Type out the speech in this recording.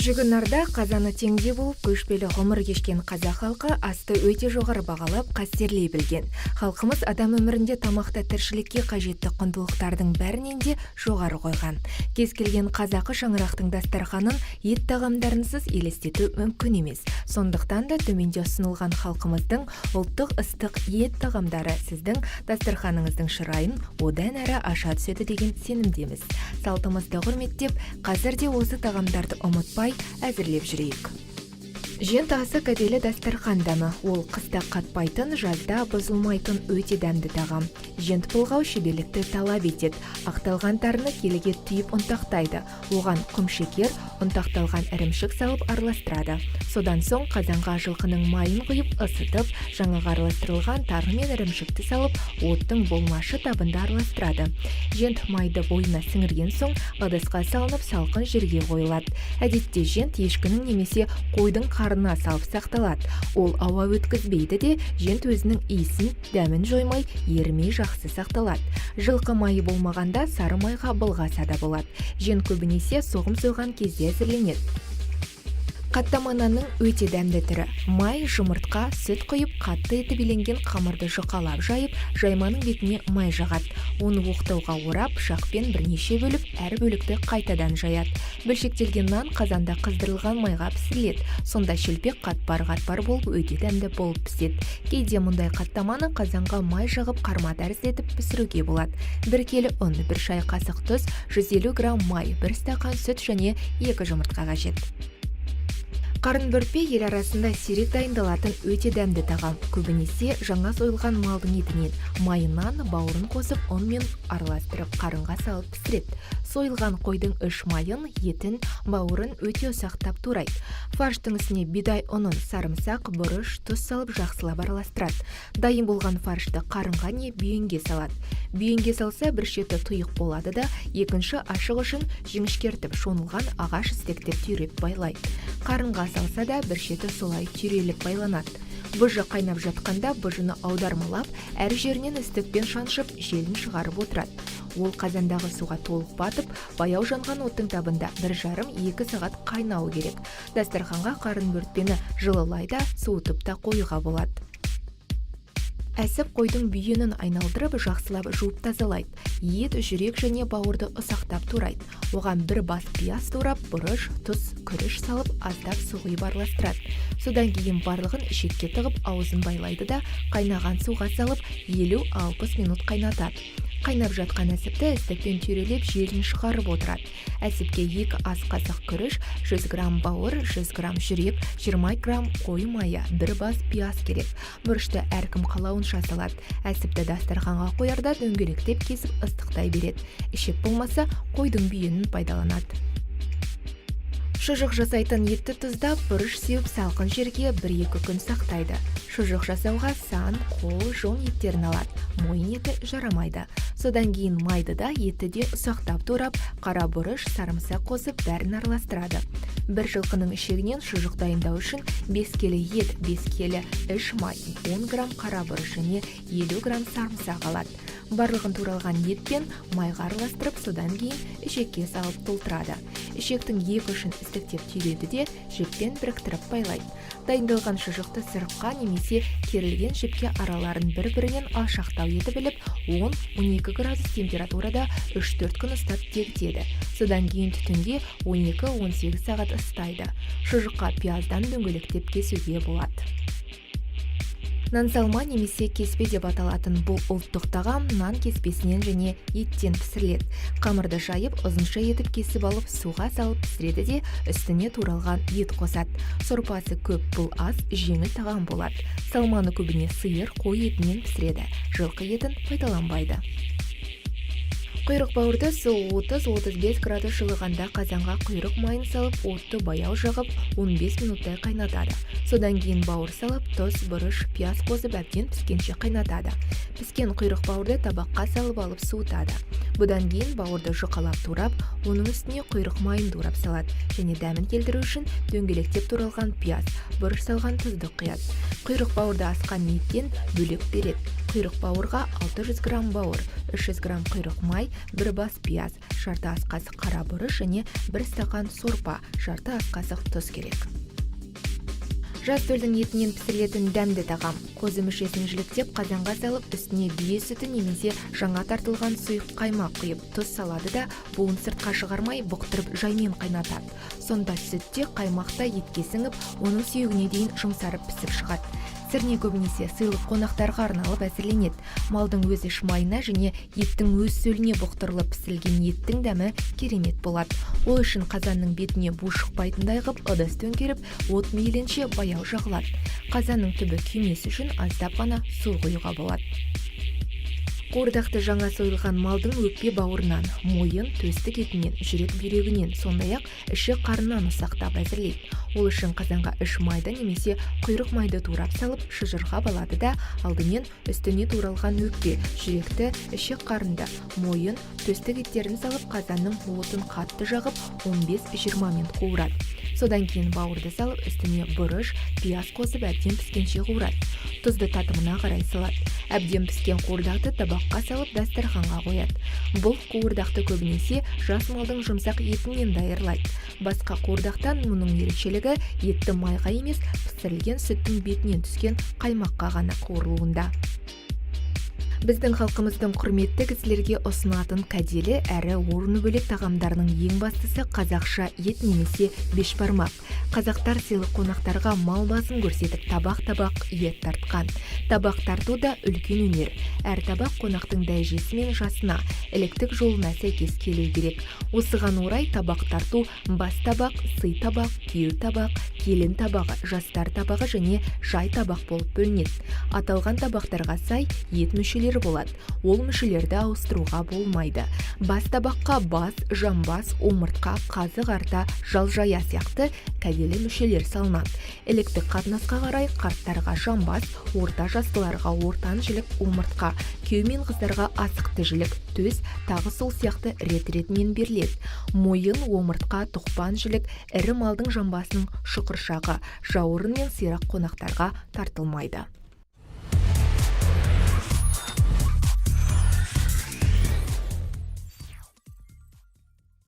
Жүгінарда қазаны теңде болып, көшпелі ғұмыр кешкен қазақ халқы асты өте жоғары бағалап, қастерлей білген. Халқымыз адам өмірінде тамақта тіршілікке қажетті құндылықтардың бәрінен де жоғары қойған. Кез келген қазақы шаңырақтың дастарханын ет тағамдарынсыз елестету мүмкін емес. Сондықтан да төменде ұсынылған халқымыздың ұлттық ыстық ет тағамдары сіздің дастарханыңыздың шырайын одан әрі аша түседі деген сенімдеміз. Салтымызды құрметтеп, қазір де осы тағамдарды ұмытпай әзірлеп жүрейік. Жент асы кәделі дастархан дәмі. Ол қыста қатпайтын, жазда бұзылмайтын өте дәмді тағам. Жент пылғау шеберлікті талап етеді. Ақталған тарыны келіге түйіп ұнтақтайды. Оған құмшекер, ұнтақталған ірімшік салып араластырады. Содан соң қазанға жылқының майын құйып ысытып, жаңағы араластырылған тары мен ірімшікті салып, оттың болмашы табында араластырады. Жент майды бойына сіңірген соң ыдысқа салынып салқын жерге қойылады. Әдетте жент ешкінің немесе қойдың қарына салып сақталады. Ол ауа өткізбейді де, жент өзінің иісін, дәмін жоймай, ерімей жақсы сақталады. Жылқы майы болмағанда сары майға былғаса да болады. Жент көбінесе соғым сойған кезде әзірленеді. Қаттама нанның өте дәмді түрі. Май, жұмыртқа, сүт құйып, қатты етіп иленген қамырды жұқалап жайып, жайманың бетіне май жағады. Оны оқтауға орап, пышақпен бірнеше бөліп, әр бөлікті қайтадан жаяды. Бөлшектелген нан қазанда қыздырылған майға пісіріледі. Сонда шелпек қатпар-қатпар болып, өте дәмді болып піседі. Кейде мұндай қаттаманы қазанға май жағып, қарма тәріздетіп пісіруге болады. 1 келі ұн, 1 шай қасық тұз, 150 грамм май, 1 стақан сүт және 2 жұмыртқа қажет. Қарын бөртпе ел арасында сирек дайындалатын өте дәмді тағам. Көбінесе жаңа сойылған малдың етінен майынан бауырын қосып, ұнмен араластырып қарынға салып пісіреді. Сойылған қойдың үш майын, етін, бауырын өте ұсақтап турайды. Фарштың үстіне бидай ұнын, сарымсақ, бұрыш, тұз салып жақсылап араластырады. Дайын болған фаршты қарынға не бүйенге салады. Бүйенге салса бір шеті тұйық болады да, екінші ашық үшін жіңішкертіп шонылған ағаш істектер түйреп байлайды. Қарынға салса да бір шеті солай түйреліп байланады. Бұжы қайнап жатқанда бұжыны аудармалап, әр жерінен істікпен шаншып, желін шығарып отырады. Ол қазандағы суға толық батып, баяу жанған оттың табында 1,5-2 сағат қайнауы керек. Дастарханға қарын бөртпені жылылайда, суытып та қоюға болады. Әсіп қойдың бүйенін айналдырып, жақсылап жуып тазалайды. Ет, жүрек және бауырды ұсақтап турайды. Оған 1 бас пияз турап, бұрыш, тұз, күріш салып, аздап су құйып араластырады. Содан кейін барлығын ішекке тығып, аузын байлайды да, қайнаған суға салып, 50-60 минут қайнатады. Қайнап жатқан әсіпті істікпен түйрелеп желін шығарып отырады. Әсіпке 2 ас қасық күріш, 100 грамм бауыр, 100 грамм жүрек, 20 грамм қой майы, 1 бас пияз керек. Бұрышты әркім қалауынша салады. Әсіпті дастарханға қоярда дөңгелектеп кесіп ыстықтай береді. Ішек болмаса қойдың бүйенін пайдаланады. Шұжық жасайтын етті тұздап, бұрыш сеуіп салқын жерге 1-2 күн сақтайды. Шұжық жасауға сан, қол, жон еттерін алады. Мойын еті жарамайды. Содан кейін майды да, етті де ұсақтап турап, қара бұрыш, сарымсақ қосып бәрін араластырады. 1 жылқының ішегінен шұжық дайындау үшін 5 келі ет, 5 келі іш май, 10 грамм қара бұрыш және 50 грамм сарымсақ алады. Барлығын туралған етпен майға араластырып, содан кейін ішекке салып толтырады. Ішектің 2 ұшын істіктеп түйреді де, жіппен біріктіріп байлайды. Дайындалған шұжықты сырыққа немесе керілген жіпке араларын бір-бірінен алшақтау етіп біліп, 10-12 градус температурада 3-4 күн ұстап тегтеді. Содан кейін түтінге 12-18 сағат ыстайды. Шұжыққа пияздан дөңгелектеп кесуге болады. Нан салма немесе кеспе деп аталатын бұл ұлттық тағам нан кеспесінен және еттен пісіріледі. Қамырды жайып, ұзынша етіп кесіп алып, суға салып пісіреді де, үстіне туралған ет қосады. Сорпасы көп, бұл ас жеңіл тағам болады. Салманы көбіне сиыр, қой етінен пісіреді. Жылқы етін пайдаланбайды. Құйрық бауырды су 30-35 градус жылығанда қазанға құйрық майын салып, отты баяу жағып, 15 минуттай қайнатады. Содан кейін бауыр салып, тұз, бұрыш, пияз қосып әбден піскенше қайнатады. Піскен құйрық бауырды табаққа салып алып суытады. Бұдан кейін бауырды жұқалап турап, оның үстіне құйрық майын турап салады және дәмін келтіру үшін дөңгелектеп туралған пияз, бұрыш салған тұзды құяды. Құйрық бауырды асқан еттен бөлек береді. Құйрық бауырға 600 грамм бауыр, 300 грамм құйрық май, 1 бас пияз, жарты ас қасық қара бұрыш және 1 стақан сорпа, жарты ас қасық тұз керек. Жас төлдің етінен пісірілетін дәмді тағам. Қозы мүшесін жіліктеп қазанға салып, үстіне бие сүті немесе жаңа тартылған сұйық қаймақ құйып, тұз салады да буын сыртқа шығармай бұқтырып жаймен қайнатады. Сонда сүтте қаймақта етке сіңіп, оның сүйегіне дейін жұмсарып пісіп шығады. Сірне көбінесе сыйлық қонақтарға арналып әзірленеді. Малдың өз іш майына және еттің өз сөліне бұқтырылып пісілген еттің дәмі керемет болады. Ол үшін қазанның бетіне бу шықпайтындай қып ыдыс төңкеріп, от мейлінше баяу жағылады. Қазанның түбі күймес үшін аздап қана су құюға болады. Қуырдақты жаңа сойылған малдың өкпе бауырынан, мойын, төстік етінен, жүрек бүйрегінен, сондай-ақ іші қарыннан ұсақтап әзірлейді. Ол үшін қазанға үш майды немесе құйрық майды турап салып, шыжырға балады да, алдымен үстіне туралған өкпе, жүректі, іші қарынды, мойын, төстік еттерін салып, қазанның отын қатты жағып 15-20 минут қуырады. Содан кейін бауырды салып, үстіне бұрыш, пияз қосып әбден піскенше қуырады. Тұзды татымына қарай салады. Әбден піскен қуырдақты табаққа салып дастарханға қояды. Бұл қуырдақты көбінесе жас малдың жұмсақ етінен дайырлайды. Басқа қуырдақтан мұның ерекшелігі етті майға емес, пісірілген сүттің бетінен түскен қаймаққа ғана қуырылуында. Біздің халқымыздың құрметті кісілерге ұсынатын кәделі әрі орны бөлек тағамдарының ең бастысы қазақша ет немесе бешбармақ. Қазақтар сыйлық қонақтарға мал басын көрсетіп табақ-табақ ет тартқан. Табақ тарту да үлкен өнер. Әр табақ қонақтың дәрежесі мен жасына, іліктік жолына сәйкес келу керек. Осыған орай табақ тарту бас табақ, сый табақ, күйеу табақ, келін табағы, жастар табағы және жай табақ болып бөлінеді. Аталған табақтарға сай ет мүшелері болады. Ол мүшелерді ауыстыруға болмайды. Бас табаққа бас, жамбас, омыртқа, қазы қарта, жалжая сияқты кәделі мүшелер салынады. Іліктік қатынасқа қарай қарттарға жамбас, орта жастыларға ортан жілік, омыртқа, күйеу мен қыздарға асықты жілік, төс, тағы сол сияқты рет-ретімен беріледі. Мойын, омыртқа, тұқпан жілік, ірі малдың жамбасының шұқыршағы, жауырын мен сирақ қонақтарға тартылмайды.